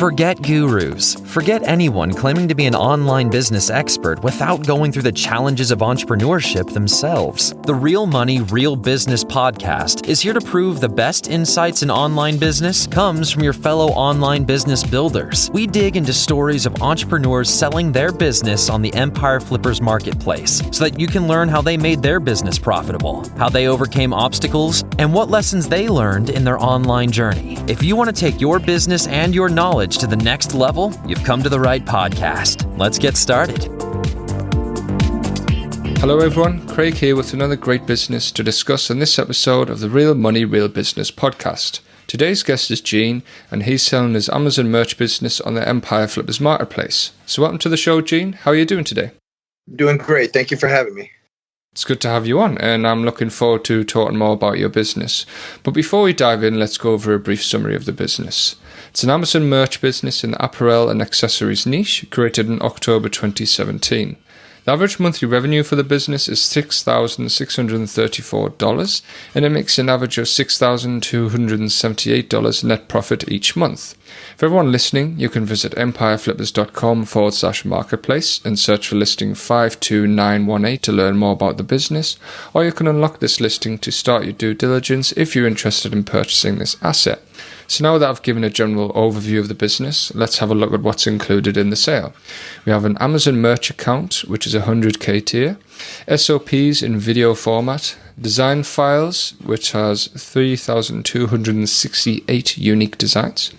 Forget gurus. Forget anyone claiming to be an online business expert without going through the challenges of entrepreneurship themselves. The Real Money, Real Business podcast is here to prove the best insights in online business comes from your fellow online business builders. We dig into stories of entrepreneurs selling their business on the Empire Flippers marketplace so that you can learn how they made their business profitable, how they overcame obstacles, and what lessons they learned in their online journey. If you want to take your business and your knowledge to the next level, you've come to the right podcast. Let's get started. Hello everyone, Craig here with another great business to discuss in this episode of the Real Money, Real Business podcast. Today's guest is Gene, and he's selling his Amazon merch business on the Empire Flippers marketplace. So welcome to the show, Gene. How are you doing today? Doing great. Thank you for having me. It's good to have you on, and I'm looking forward to talking more about your business. But before we dive in, let's go over a brief summary of the business. It's an Amazon merch business in the apparel and accessories niche, created in October 2017. The average monthly revenue for the business is $6,634, and it makes an average of $6,278 net profit each month. For everyone listening, you can visit empireflippers.com/marketplace and search for listing 52918 to learn more about the business, or you can unlock this listing to start your due diligence if you're interested in purchasing this asset. So now that I've given a general overview of the business, let's have a look at what's included in the sale. We have an Amazon merch account, which is a 100K tier, SOPs in video format, design files, which has 3,268 unique designs,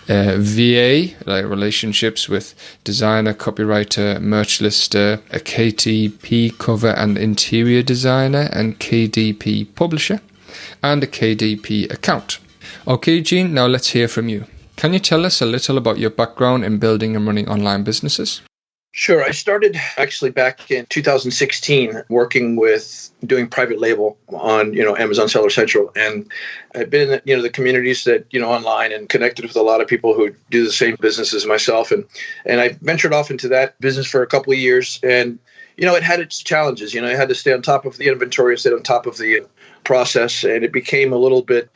VA, like relationships with designer, copywriter, merch lister, a KDP cover and interior designer, and KDP publisher, and a KDP account. Okay, Gene, now let's hear from you. Can you tell us a little about your background in building and running online businesses? Sure. I started actually back in 2016 working with doing private label on, Amazon Seller Central. And I've been in the communities that, online and connected with a lot of people who do the same business as myself. And I ventured off into that business for a couple of years. And, it had its challenges. I had to stay on top of the inventory, stay on top of the process. And it became a little bit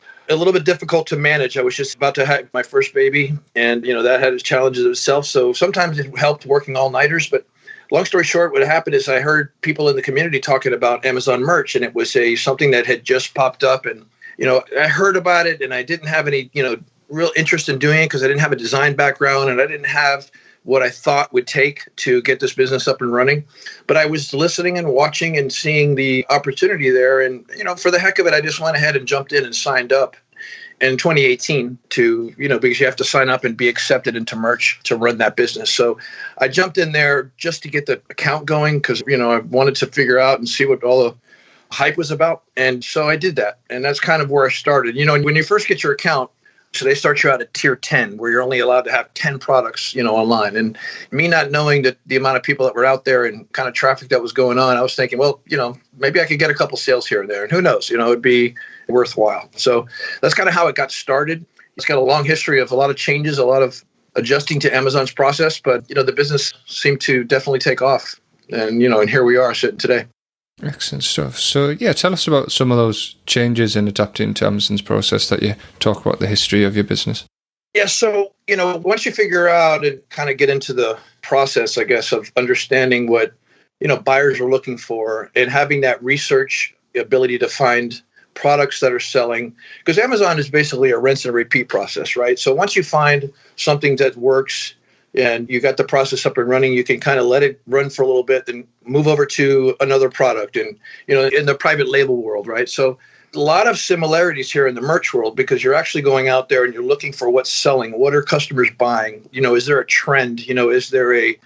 difficult to manage. I was just about to have my first baby, and that had its challenges itself. So sometimes it helped working all-nighters. But long story short, what happened is I heard people in the community talking about Amazon merch, and it was something that had just popped up. And I heard about it, and I didn't have any real interest in doing it because I didn't have a design background, and I didn't have what I thought would take to get this business up and running. But I was listening and watching and seeing the opportunity there. And, for the heck of it, I just went ahead and jumped in and signed up in 2018 to, because you have to sign up and be accepted into merch to run that business. So I jumped in there just to get the account going because, I wanted to figure out and see what all the hype was about. And so I did that. And that's kind of where I started. When you first get your account, so they start you out at tier 10, where you're only allowed to have 10 products, online. And me not knowing that the amount of people that were out there and kind of traffic that was going on, I was thinking, well, maybe I could get a couple sales here and there. And who knows, it'd be worthwhile. So that's kind of how it got started. It's got a long history of a lot of changes, a lot of adjusting to Amazon's process. But, the business seemed to definitely take off. And, and here we are sitting today. Excellent stuff. So, tell us about some of those changes in adapting to Amazon's process that you talk about the history of your business. Yeah. So, once you figure out and kind of get into the process, I guess, of understanding what, buyers are looking for and having that research ability to find products that are selling, because Amazon is basically a rinse and repeat process, right? So once you find something that works, and you got the process up and running, you can kind of let it run for a little bit, then move over to another product and, in the private label world, right? So a lot of similarities here in the merch world because you're actually going out there and you're looking for what's selling. What are customers buying? Is there a trend? Is there a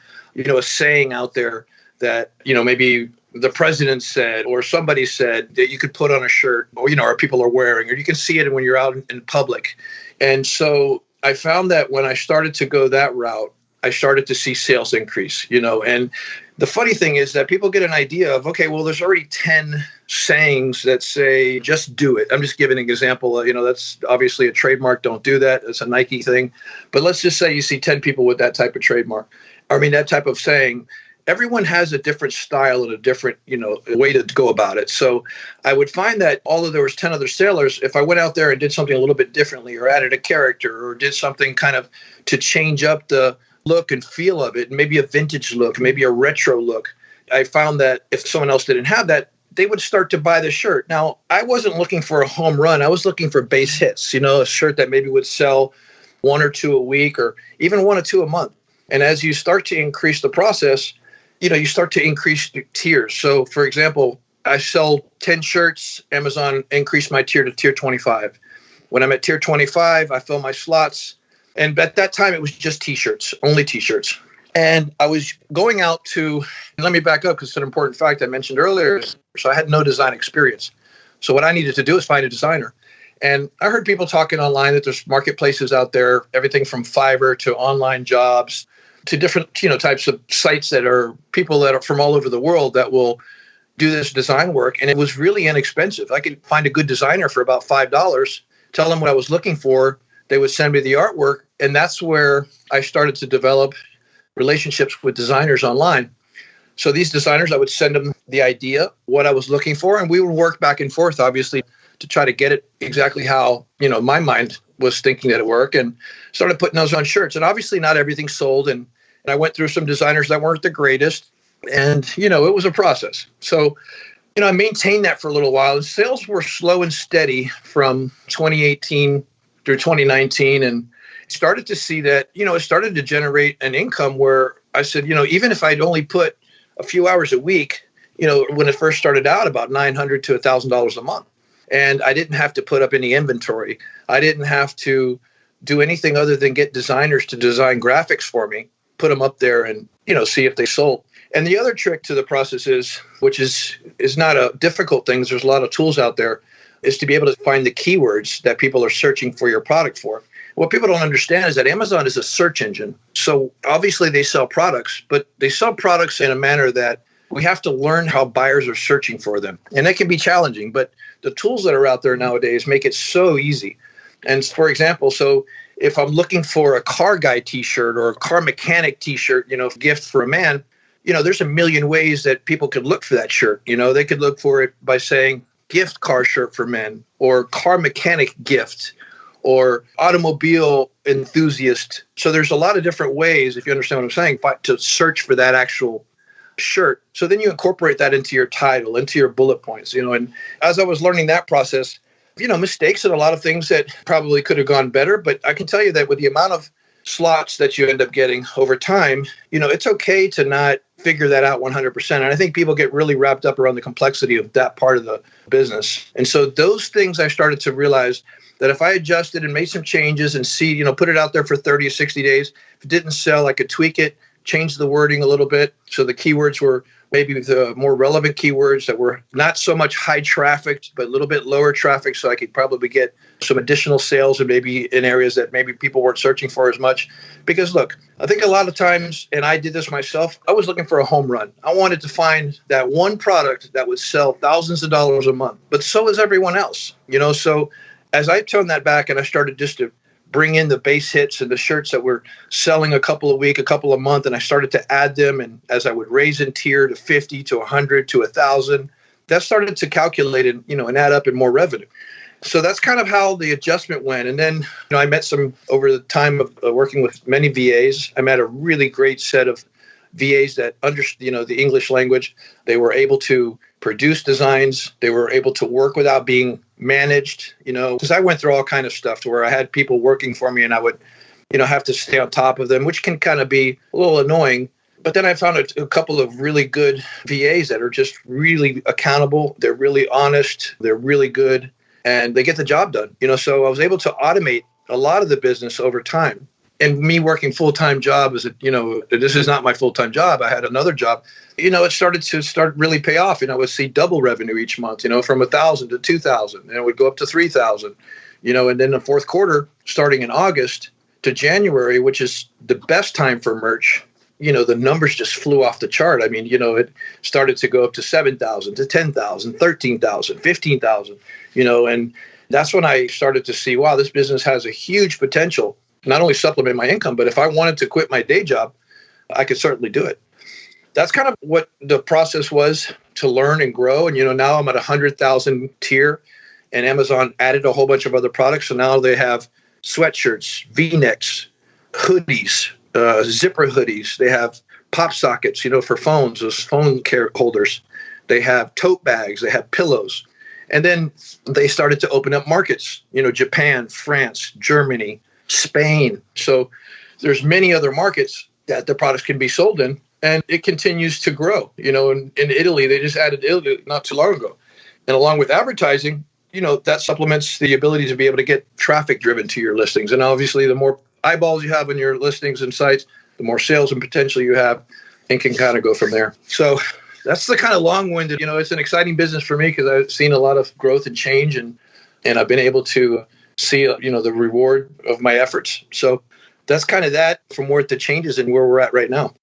saying out there that, maybe the president said or somebody said that you could put on a shirt or, or people are wearing, or you can see it when you're out in public. And so I found that when I started to go that route, I started to see sales increase, and the funny thing is that people get an idea of, okay, well, there's already 10 sayings that say, just do it. I'm just giving an example. That's obviously a trademark. Don't do that. It's a Nike thing. But let's just say you see 10 people with that type of trademark. That type of saying. everyone has a different style and a different, way to go about it. So I would find that although there was 10 other sailors, if I went out there and did something a little bit differently or added a character or did something kind of to change up the look and feel of it, maybe a vintage look, maybe a retro look, I found that if someone else didn't have that, they would start to buy the shirt. Now, I wasn't looking for a home run. I was looking for base hits, a shirt that maybe would sell 1 or 2 a week or even 1 or 2 a month. And as you start to increase the process, you start to increase tiers. So, for example, I sell 10 shirts. Amazon increased my tier to tier 25. When I'm at tier 25, I fill my slots. And at that time, it was just T-shirts, only T-shirts. And I was going out to, let me back up because it's an important fact I mentioned earlier. So I had no design experience. So what I needed to do is find a designer. And I heard people talking online that there's marketplaces out there, everything from Fiverr to online jobs to different, types of sites that are people that are from all over the world that will do this design work. And it was really inexpensive. I could find a good designer for about $5, tell them what I was looking for. They would send me the artwork. And that's where I started to develop relationships with designers online. So these designers, I would send them the idea, what I was looking for, and we would work back and forth, obviously, to try to get it exactly how, my mind was thinking that it worked, and started putting those on shirts. And obviously not everything sold. And I went through some designers that weren't the greatest. And, it was a process. So, I maintained that for a little while. And sales were slow and steady from 2018 through 2019. And started to see that, it started to generate an income where I said, even if I'd only put a few hours a week, when it first started out, about $900 to $1,000 a month. And I didn't have to put up any inventory. I didn't have to do anything other than get designers to design graphics for me, put them up there and, see if they sold. And the other trick to the process is, which is not a difficult thing, there's a lot of tools out there, is to be able to find the keywords that people are searching for your product for. What people don't understand is that Amazon is a search engine. So obviously they sell products, but they sell products in a manner that we have to learn how buyers are searching for them. And that can be challenging, but the tools that are out there nowadays make it so easy. And for example, so if I'm looking for a car guy T-shirt or a car mechanic T-shirt, gift for a man, there's a million ways that people could look for that shirt. They could look for it by saying gift car shirt for men or car mechanic gift or automobile enthusiast. So there's a lot of different ways, if you understand what I'm saying, to search for that actual shirt. So then you incorporate that into your title, into your bullet points, and as I was learning that process, mistakes and a lot of things that probably could have gone better. But I can tell you that with the amount of slots that you end up getting over time, it's okay to not figure that out 100%. And I think people get really wrapped up around the complexity of that part of the business. And so those things I started to realize that if I adjusted and made some changes and see, put it out there for 30 or 60 days, if it didn't sell, I could tweak it, change the wording a little bit. So the keywords were maybe the more relevant keywords that were not so much high trafficked, but a little bit lower traffic. So I could probably get some additional sales and maybe in areas that maybe people weren't searching for as much. Because look, I think a lot of times, and I did this myself, I was looking for a home run. I wanted to find that one product that would sell thousands of dollars a month, but so is everyone else, so as I turned that back and I started just to bring in the base hits and the shirts that were selling a couple a week, a couple a month, and I started to add them. And as I would raise in tier to 50 to 100 to 1,000, that started to calculate and, and add up in more revenue. So that's kind of how the adjustment went. And then, I met some over the time of working with many VAs. I met a really great set of VAs that understood, the English language. They were able to produce designs. They were able to work without being managed, because I went through all kind of stuff to where I had people working for me and I would, have to stay on top of them, which can kind of be a little annoying. But then I found a couple of really good VAs that are just really accountable. They're really honest. They're really good and they get the job done, so I was able to automate a lot of the business over time. And me working full-time job this is not my full-time job. I had another job. It started to really pay off. I would see double revenue each month, from 1,000 to 2,000, and it would go up to 3,000, and then the fourth quarter, starting in August to January, which is the best time for merch, the numbers just flew off the chart. I mean, it started to go up to 7,000 to 10,000, 13,000, 15,000, and that's when I started to see, wow, this business has a huge potential. Not only supplement my income, but if I wanted to quit my day job, I could certainly do it. that's kind of what the process was to learn and grow. And, now I'm at 100,000 tier, and Amazon added a whole bunch of other products. So now they have sweatshirts, V-necks, hoodies, zipper hoodies. They have pop sockets, for phones, those phone care holders. They have tote bags. They have pillows. And then they started to open up markets, Japan, France, Germany, Spain. So there's many other markets that the products can be sold in, and it continues to grow. In Italy, they just added Italy not too long ago. And along with advertising, that supplements the ability to be able to get traffic driven to your listings. And obviously, the more eyeballs you have on your listings and sites, the more sales and potential you have, and can kind of go from there. So that's the kind of long-winded, it's an exciting business for me because I've seen a lot of growth and change, and I've been able to see, the reward of my efforts. So that's kind of that from where the changes and where we're at right now.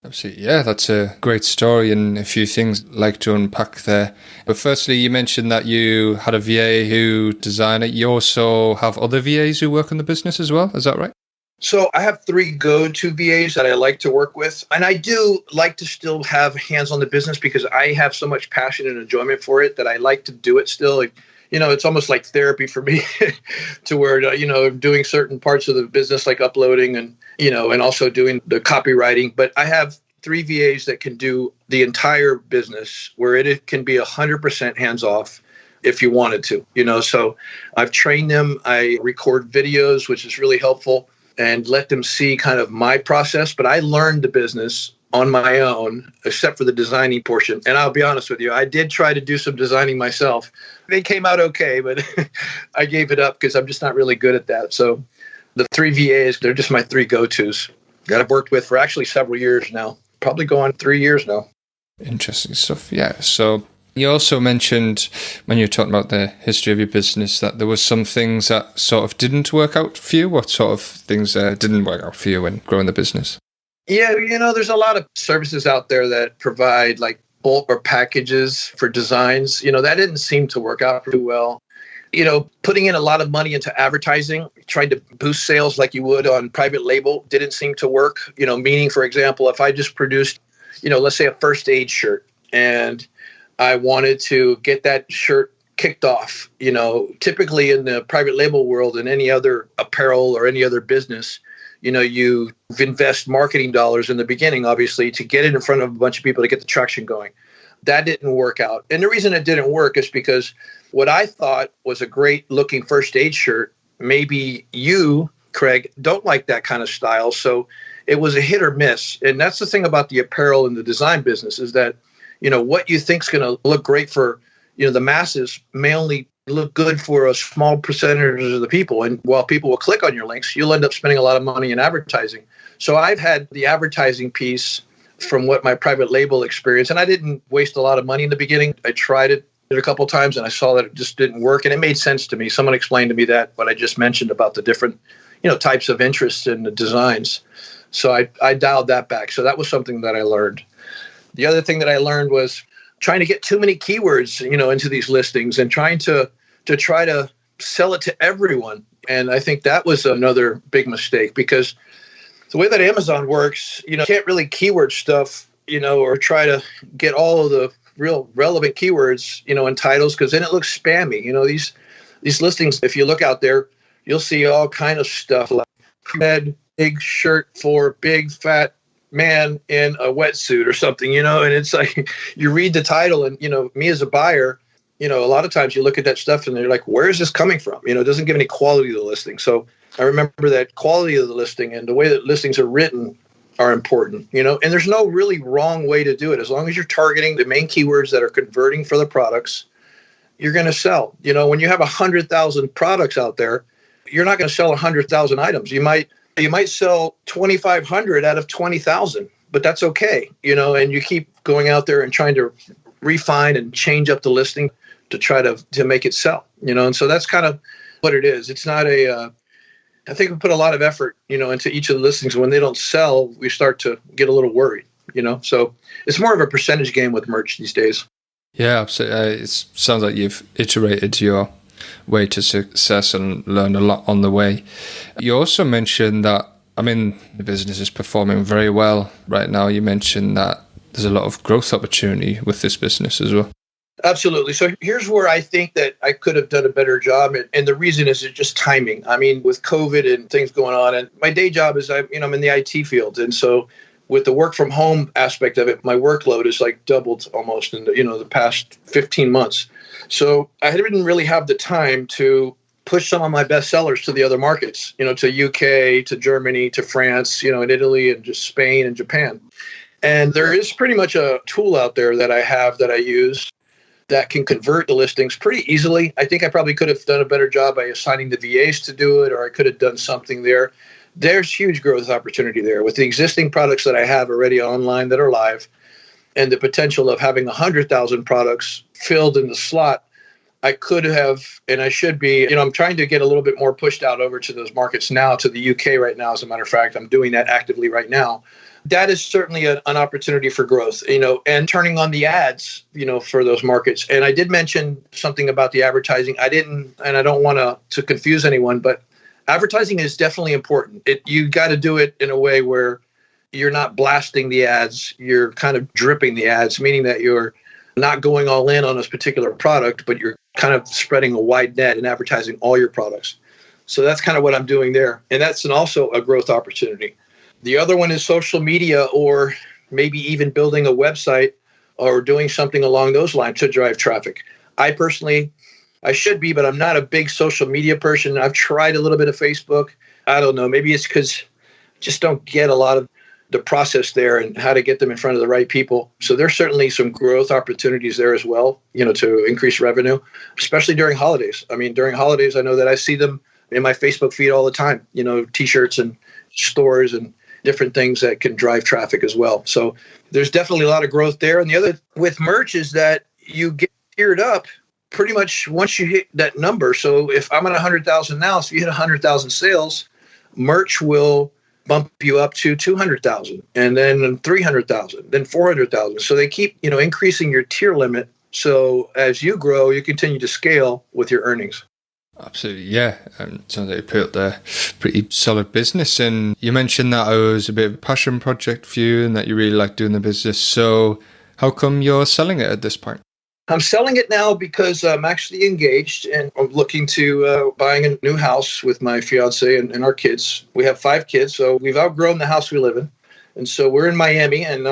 Absolutely. Yeah, that's a great story and a few things I'd like to unpack there. But firstly, you mentioned that you had a VA who designed it. You also have other VAs who work on the business as well. Is that right? So I have 3 go-to VAs that I like to work with. And I do like to still have hands on the business because I have so much passion and enjoyment for it that I like to do it still. It's almost like therapy for me to where, doing certain parts of the business like uploading and, and also doing the copywriting. But I have 3 VAs that can do the entire business where it can be 100% hands off if you wanted to, So I've trained them. I record videos, which is really helpful, and let them see kind of my process. But I learned the business on my own, except for the designing portion. And I'll be honest with you, I did try to do some designing myself. They came out okay, but I gave it up because I'm just not really good at that. So the 3 VAs, they're just my 3 go-tos that I've worked with for actually several years now, probably going 3 years now. Interesting stuff. Yeah. So you also mentioned when you were talking about the history of your business that there was some things that sort of didn't work out for you. What sort of things didn't work out for you when growing the business? Yeah, there's a lot of services out there that provide like bulk or packages for designs. That didn't seem to work out too well. Putting in a lot of money into advertising, trying to boost sales like you would on private label didn't seem to work. Meaning, for example, if I just produced, let's say a first aid shirt and I wanted to get that shirt kicked off, typically in the private label world and any other apparel or any other business, you invest marketing dollars in the beginning, obviously, to get it in front of a bunch of people to get the traction going. That didn't work out. And the reason it didn't work is because what I thought was a great looking first aid shirt, maybe you, Craig, don't like that kind of style. So it was a hit or miss. And that's the thing about the apparel and the design business is that, what you think is going to look great for, the masses may only look good for a small percentage of the people. And while people will click on your links, you'll end up spending a lot of money in advertising. So I've had the advertising piece from what my private label experience, and I didn't waste a lot of money in the beginning. I tried it a couple of times and I saw that it just didn't work. And it made sense to me. Someone explained to me that what I just mentioned about the different, types of interests in the designs. So I dialed that back. So that was something that I learned. The other thing that I learned was trying to get too many keywords, into these listings and trying to try to sell it to everyone. And I think that was another big mistake because the way that Amazon works, you can't really keyword stuff, or try to get all of the real relevant keywords, in titles, because then it looks spammy. These listings, if you look out there, you'll see all kind of stuff like red big shirt for big fat man in a wetsuit or something, and it's like you read the title and, me as a buyer, a lot of times you look at that stuff and they're like, where is this coming from? It doesn't give any quality to the listing. So I remember that quality of the listing and the way that listings are written are important, and there's no really wrong way to do it. As long as you're targeting the main keywords that are converting for the products, you're going to sell. When you have 100,000 products out there, you're not going to sell 100,000 items. You might sell 2,500 out of 20,000, but that's okay, and you keep going out there and trying to refine and change up the listing to try to make it sell, and so that's kind of what it is. It's not I think we put a lot of effort, into each of the listings. When they don't sell, we start to get a little worried, so it's more of a percentage game with merch these days. Yeah, absolutely. It sounds like you've iterated your way to success and learned a lot on the way. You also mentioned that, the business is performing very well right now. You mentioned that there's a lot of growth opportunity with this business as well. Absolutely. So here's where I think that I could have done a better job. And the reason is just timing. I mean, with COVID and things going on, and my day job is I'm in the IT field. And so with the work from home aspect of it, my workload is like doubled almost in the past 15 months. So I didn't really have the time to push some of my best sellers to the other markets, to UK, to Germany, to France, and Italy and just Spain and Japan. And there is pretty much a tool out there that I have that I use that can convert the listings pretty easily. I think I probably could have done a better job by assigning the VAs to do it, or I could have done something there. There's huge growth opportunity there with the existing products that I have already online that are live, and the potential of having 100,000 products filled in the slot. I could have, and I should be, I'm trying to get a little bit more pushed out over to those markets now, to the UK right now. As a matter of fact, I'm doing that actively right now. That is certainly an opportunity for growth, and turning on the ads, for those markets. And I did mention something about the advertising. I didn't, and I don't want to confuse anyone, but advertising is definitely important. You got to do it in a way where you're not blasting the ads. You're kind of dripping the ads, meaning that you're not going all in on this particular product, but you're kind of spreading a wide net and advertising all your products. So that's kind of what I'm doing there. And that's also a growth opportunity. The other one is social media, or maybe even building a website or doing something along those lines to drive traffic. I personally, I should be, but I'm not a big social media person. I've tried a little bit of Facebook. I don't know. Maybe it's because I just don't get a lot of the process there and how to get them in front of the right people. So there's certainly some growth opportunities there as well, to increase revenue, especially during holidays. I mean, during holidays, I know that I see them in my Facebook feed all the time, T-shirts and stores and different things that can drive traffic as well. So there's definitely a lot of growth there. And the other with merch is that you get geared up pretty much once you hit that number. So if I'm at 100,000 now, so if you hit 100,000 sales, merch will bump you up to 200,000 and then 300,000, then 400,000. So they keep, increasing your tier limit. So as you grow, you continue to scale with your earnings. Absolutely, yeah. And sounds like you built a pretty solid business. And you mentioned that it was a bit of a passion project for you and that you really like doing the business. So how come you're selling it at this point? I'm selling it now because I'm actually engaged and I'm looking to buying a new house with my fiance and our kids. We have 5 kids, so we've outgrown the house we live in. And so we're in Miami, and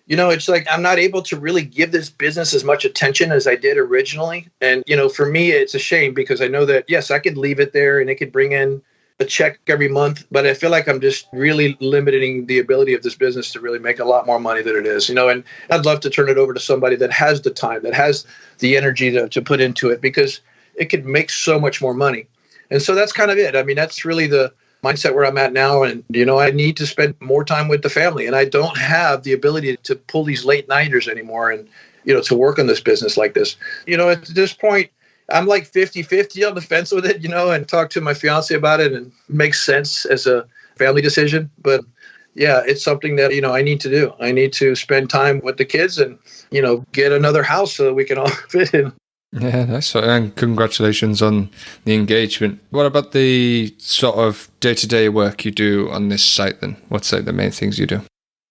it's like I'm not able to really give this business as much attention as I did originally. And, for me, it's a shame because I know that, yes, I could leave it there and it could bring in a check every month, but I feel like I'm just really limiting the ability of this business to really make a lot more money than it is, and I'd love to turn it over to somebody that has the time, that has the energy to put into it, because it could make so much more money. And so that's kind of it. I mean, that's really the mindset where I'm at now. And, I need to spend more time with the family, and I don't have the ability to pull these late nighters anymore and, to work on this business like this. At this point, I'm like 50-50 on the fence with it, and talk to my fiance about it, and it makes sense as a family decision. But yeah, it's something that, I need to do. I need to spend time with the kids and, get another house so that we can all fit in. Yeah, nice. And congratulations on the engagement. What about the sort of day-to-day work you do on this site then? What's like the main things you do?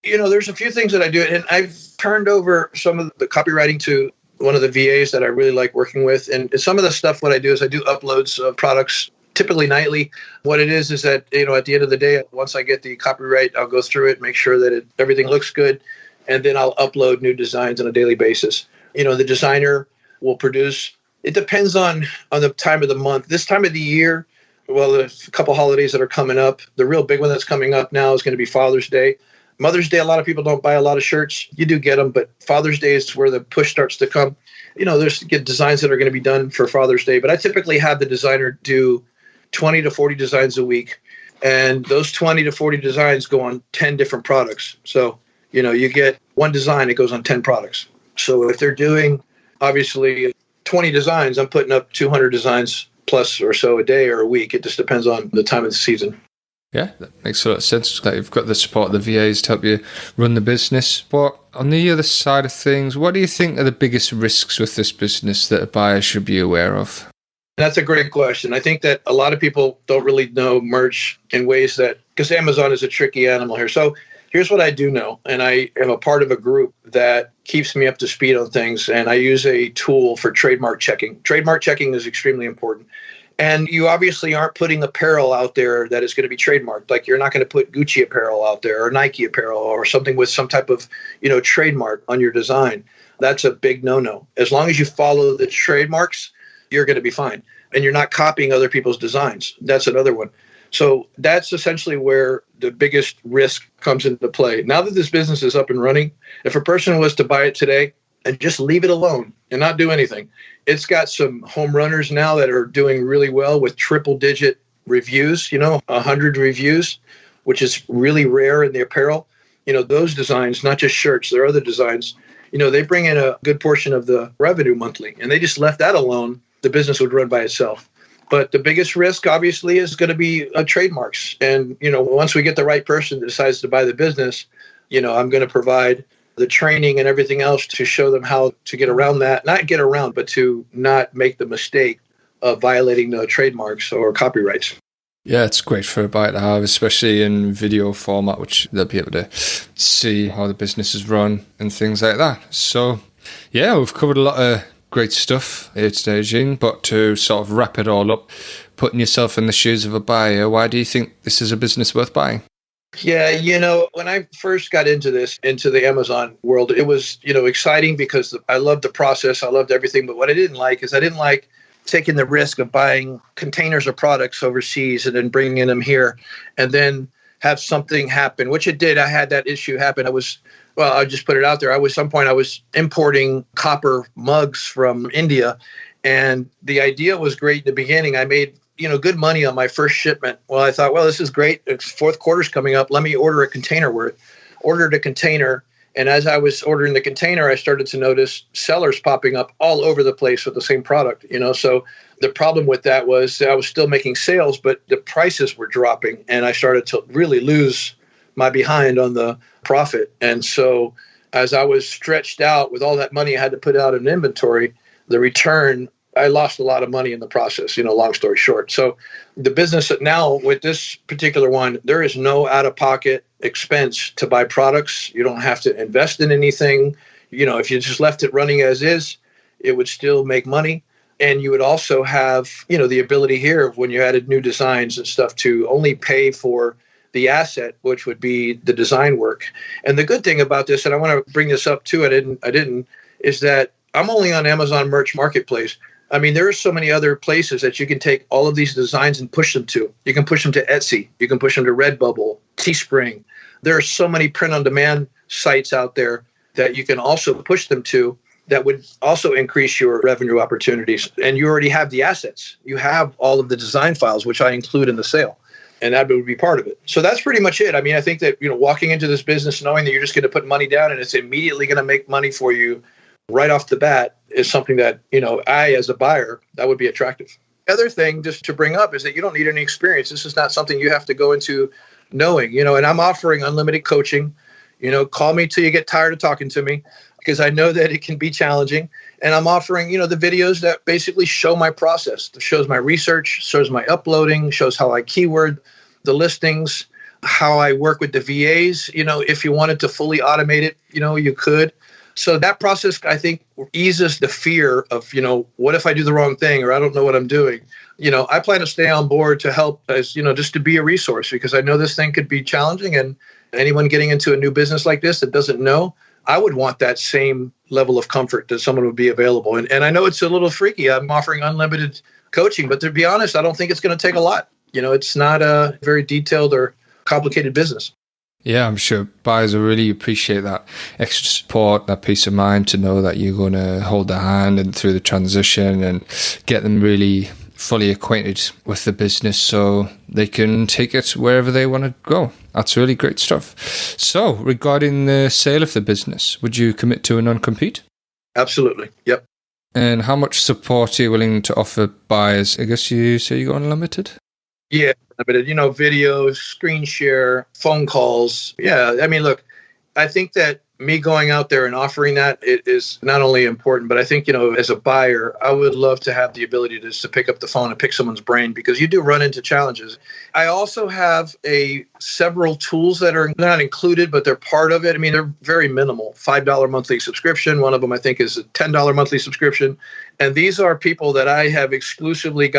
There's a few things that I do, and I've turned over some of the copywriting to one of the VAs that I really like working with. And some of the stuff, what I do is I do uploads of products, typically nightly. What it is that, at the end of the day, once I get the copyright, I'll go through it, make sure that everything looks good. And then I'll upload new designs on a daily basis. The designer will produce. It depends on the time of the month. This time of the year, well, there's a couple holidays that are coming up. The real big one that's coming up now is going to be Father's Day. Mother's Day, a lot of people don't buy a lot of shirts. You do get them, but Father's Day is where the push starts to come. There's designs that are going to be done for Father's Day, but I typically have the designer do 20 to 40 designs a week. And those 20 to 40 designs go on 10 different products. So, you get one design, it goes on 10 products. So if they're doing, obviously, 20 designs, I'm putting up 200 designs plus or so a day or a week. It just depends on the time of the season. Yeah, that makes a lot of sense. That you've got the support of the VAs to help you run the business. But on the other side of things, what do you think are the biggest risks with this business that a buyer should be aware of? That's a great question. I think that a lot of people don't really know merch in ways that, because Amazon is a tricky animal here. So Here's what I do know, and I am a part of a group that keeps me up to speed on things, and I use a tool for trademark checking. Trademark checking is extremely important. And you obviously aren't putting apparel out there that is going to be trademarked. Like you're not going to put Gucci apparel out there or Nike apparel or something with some type of, trademark on your design. That's a big no-no. As long as you follow the trademarks, you're going to be fine. And you're not copying other people's designs. That's another one. So that's essentially where the biggest risk comes into play. Now that this business is up and running, if a person was to buy it today and just leave it alone and not do anything, it's got some home runners now that are doing really well with triple digit reviews, 100 reviews, which is really rare in the apparel. Those designs, not just shirts, there are other designs, they bring in a good portion of the revenue monthly, and they just left that alone, the business would run by itself. But the biggest risk, obviously, is going to be trademarks. And, once we get the right person that decides to buy the business, I'm going to provide the training and everything else to show them how to get around that. Not get around, but to not make the mistake of violating the trademarks or copyrights. Yeah, it's great for a buyer to have, especially in video format, which they'll be able to see how the business is run and things like that. So, yeah, we've covered a lot of great stuff here today, Gene, but to sort of wrap it all up, putting yourself in the shoes of a buyer, why do you think this is a business worth buying? Yeah, when I first got into the Amazon world, it was, exciting because I loved the process. I loved everything. But what I didn't like is I didn't like taking the risk of buying containers of products overseas and then bringing them here and then have something happen, which it did. I had that issue happen. I'll just put it out there. At some point I was importing copper mugs from India, and the idea was great in the beginning. I made, good money on my first shipment. Well, I thought, this is great. It's fourth quarter's coming up. Let me order a container worth. Ordered a container. And as I was ordering the container, I started to notice sellers popping up all over the place with the same product, So the problem with that was I was still making sales, but the prices were dropping, and I started to really lose my behind on the profit. And so as I was stretched out with all that money I had to put out in inventory, the return, I lost a lot of money in the process, long story short. So the business now with this particular one, there is no out-of-pocket expense to buy products. You don't have to invest in anything. If you just left it running as is, it would still make money. And you would also have, the ability here when you added new designs and stuff to only pay for the asset, which would be the design work. And the good thing about this, and I want to bring this up too, I didn't, is that I'm only on Amazon Merch Marketplace. I mean, there are so many other places that you can take all of these designs and push them to. You can push them to Etsy. You can push them to Redbubble, Teespring. There are so many print-on-demand sites out there that you can also push them to that would also increase your revenue opportunities. And you already have the assets. You have all of the design files, which I include in the sale. And that would be part of it. So that's pretty much it. I mean, I think that, walking into this business knowing that you're just going to put money down and it's immediately going to make money for you right off the bat is something that, I, as a buyer, that would be attractive. The other thing just to bring up is that you don't need any experience. This is not something you have to go into knowing, and I'm offering unlimited coaching. Call me till you get tired of talking to me, because I know that it can be challenging. And I'm offering, the videos that basically show my process. It shows my research, shows my uploading, shows how I keyword the listings, how I work with the VAs. If you wanted to fully automate it, you could. So that process, I think, eases the fear of, what if I do the wrong thing or I don't know what I'm doing? I plan to stay on board to help as, just to be a resource, because I know this thing could be challenging, and anyone getting into a new business like this that doesn't know, I would want that same level of comfort that someone would be available. And I know it's a little freaky. I'm offering unlimited coaching, but to be honest, I don't think it's going to take a lot. It's not a very detailed or complicated business. Yeah, I'm sure buyers will really appreciate that extra support, that peace of mind to know that you're going to hold their hand and through the transition and get them really fully acquainted with the business so they can take it wherever they want to go. That's really great stuff. So regarding the sale of the business, would you commit to a non-compete? Absolutely. Yep. And how much support are you willing to offer buyers? I guess you say you go unlimited? Yeah, videos, screen share, phone calls. Yeah, I mean, look, I think that me going out there and offering that, it is not only important, but I think, as a buyer, I would love to have the ability to pick up the phone and pick someone's brain, because you do run into challenges. I also have several tools that are not included, but they're part of it. I mean, they're very minimal. $5 monthly subscription. One of them, I think, is a $10 monthly subscription. And these are people that I have exclusively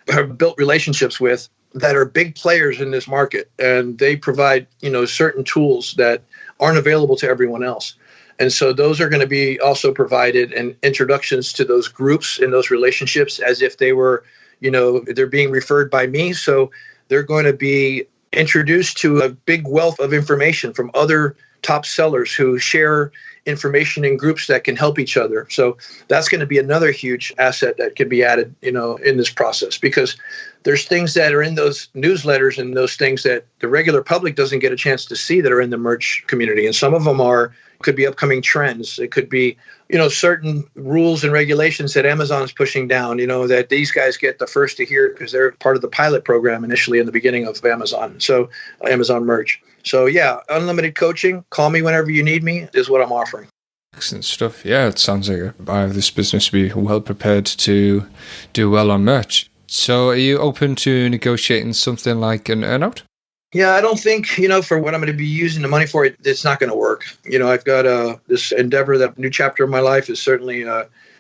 have built relationships with that are big players in this market. And they provide, certain tools that aren't available to everyone else. And so those are going to be also provided, and introductions to those groups and those relationships as if they were, they're being referred by me. So they're going to be introduced to a big wealth of information from other top sellers who share information in groups that can help each other. So that's going to be another huge asset that can be added, in this process, because there's things that are in those newsletters and those things that the regular public doesn't get a chance to see that are in the merch community. And some of them could be upcoming trends. It could be, certain rules and regulations that Amazon's pushing down, that these guys get the first to hear because they're part of the pilot program initially in the beginning of Amazon. So Amazon merch. So yeah, unlimited coaching, call me whenever you need me is what I'm offering. Excellent stuff. Yeah, it sounds like a buyer of this business to be well prepared to do well on merch. So are you open to negotiating something like an earnout? Yeah, I don't think, for what I'm going to be using the money for, it's not going to work. I've got this endeavor, that new chapter of my life is certainly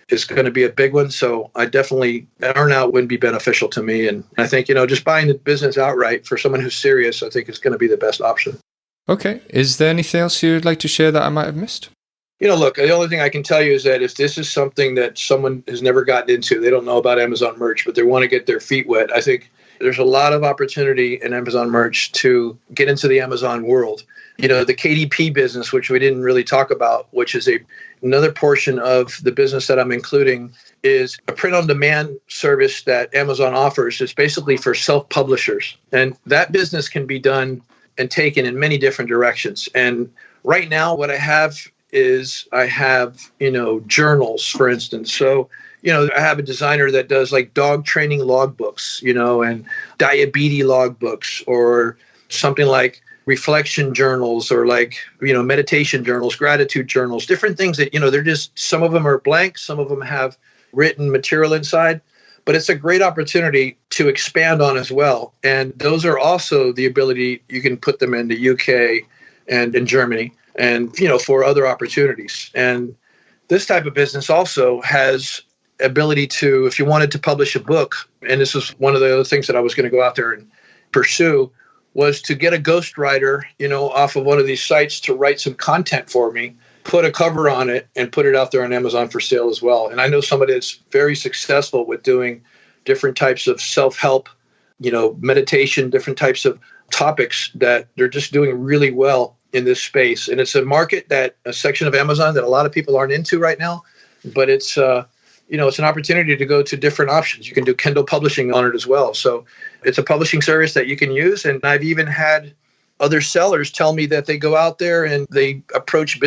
is going to be a big one. So an earnout wouldn't be beneficial to me. And I think, just buying the business outright for someone who's serious, I think is going to be the best option. Okay. Is there anything else you'd like to share that I might have missed? Look, the only thing I can tell you is that if this is something that someone has never gotten into, they don't know about Amazon merch, but they want to get their feet wet, I think there's a lot of opportunity in Amazon merch to get into the Amazon world. The KDP business, which we didn't really talk about, which is another portion of the business that I'm including, is a print-on-demand service that Amazon offers. It's basically for self-publishers. And that business can be done and taken in many different directions. And right now, what I have journals, for instance. So, I have a designer that does like dog training logbooks, and diabetes logbooks, or something like reflection journals, or like, meditation journals, gratitude journals, different things that, they're just, some of them are blank, some of them have written material inside, but it's a great opportunity to expand on as well. And those are also the ability, you can put them in the UK and in Germany, and, for other opportunities. And this type of business also has ability to, if you wanted to publish a book, and this is one of the other things that I was going to go out there and pursue, was to get a ghostwriter, off of one of these sites to write some content for me, put a cover on it, and put it out there on Amazon for sale as well. And I know somebody that's very successful with doing different types of self-help, meditation, different types of topics that they're just doing really well in this space. And it's a section of Amazon that a lot of people aren't into right now, but it's an opportunity to go to different options. You can do Kindle publishing on it as well. So it's a publishing service that you can use. And I've even had other sellers tell me that they go out there and they approach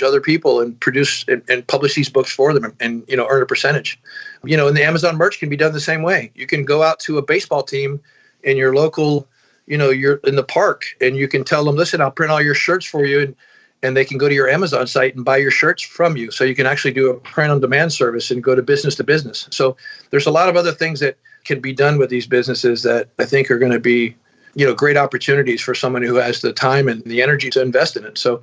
other people and produce and publish these books for them and earn a percentage. And the Amazon merch can be done the same way. You can go out to a baseball team in your local, you're in the park, and you can tell them, listen, I'll print all your shirts for you. And they can go to your Amazon site and buy your shirts from you. So you can actually do a print-on-demand service and go to business. So there's a lot of other things that can be done with these businesses that I think are going to be, great opportunities for someone who has the time and the energy to invest in it. So,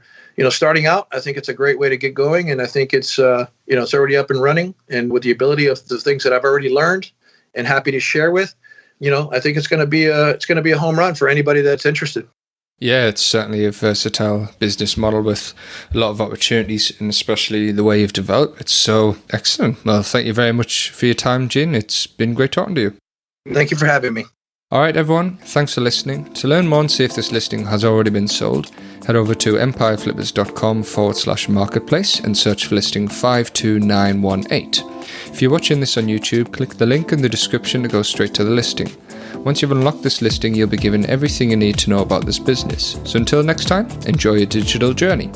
starting out, I think it's a great way to get going. And I think it's, it's already up and running. And with the ability of the things that I've already learned and happy to share with, I think it's going to be a home run for anybody that's interested. Yeah, it's certainly a versatile business model with a lot of opportunities, and especially the way you've developed it. So excellent. Well, thank you very much for your time, Gene. It's been great talking to you. Thank you for having me. All right, everyone. Thanks for listening. To learn more and see if this listing has already been sold, head over to empireflippers.com/marketplace and search for listing 52918. If you're watching this on YouTube, click the link in the description to go straight to the listing. Once you've unlocked this listing, you'll be given everything you need to know about this business. So until next time, enjoy your digital journey.